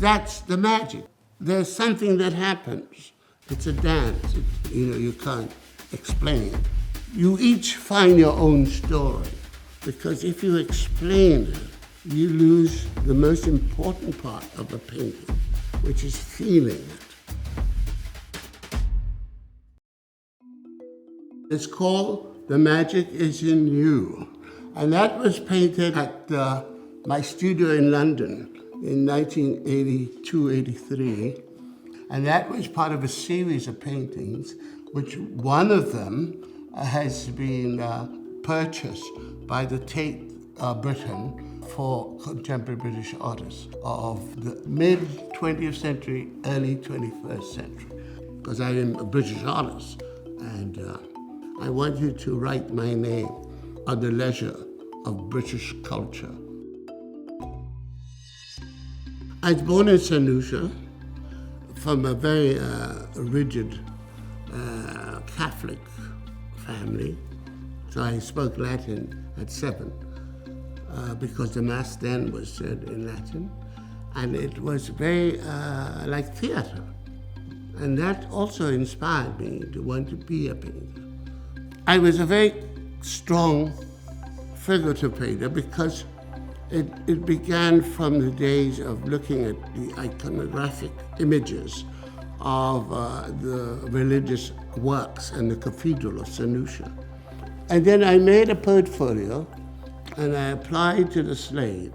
That's the magic. There's something that happens. It's a dance. You can't explain it. You each find your own story, because if you explain it, you lose the most important part of a painting, which is feeling it. It's called The Magic Is in You. And that was painted at my studio in London in 1982-83. And that was part of a series of paintings, which one of them has been purchased by the Tate Britain for contemporary British artists of the mid-20th century, early 21st century. Because I am a British artist, and I want you to write my name on the ledger of British culture. I was born in St. Lucia from a very rigid Catholic family. So I spoke Latin at 7 because the Mass then was said in Latin. And it was very like theater. And that also inspired me to want to be a painter. I was a very strong figurative painter because it began from the days of looking at the iconographic images of the religious works in the Cathedral of St. Lucia. And then I made a portfolio and I applied to the slate.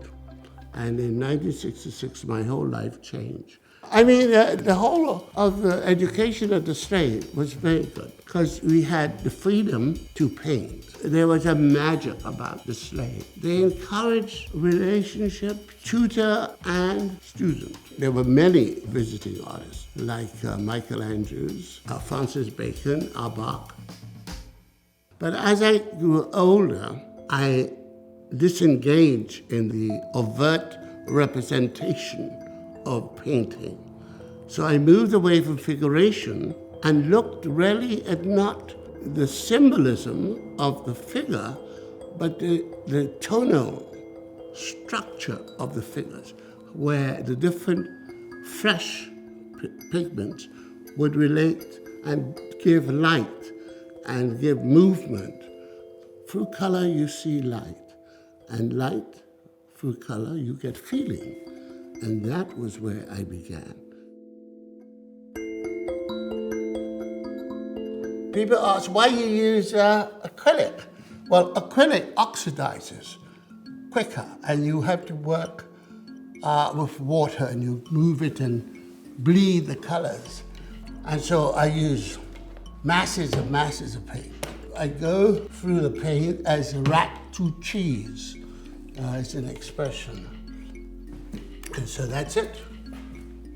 And in 1966, my whole life changed. I mean, the whole of the education at the slate was very good because we had the freedom to paint. There was a magic about the slate. They encouraged relationship, tutor and student. There were many visiting artists like Michael Andrews, Francis Bacon, Arbach. But as I grew older, I disengaged in the overt representation of painting. So I moved away from figuration and looked really at not the symbolism of the figure, but the tonal structure of the figures, where the different fresh pigments would relate and give light and give movement. Through color, you see light, and light, through color, you get feeling. And that was where I began. People ask why you use acrylic. Well, acrylic oxidizes quicker, and you have to work with water, and you move it and bleed the colors. And so I use masses of paint. I go through the paint as a rat to cheese. It's an expression. And so that's it.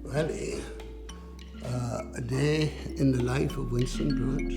Really, a day in the life of Winston Branch.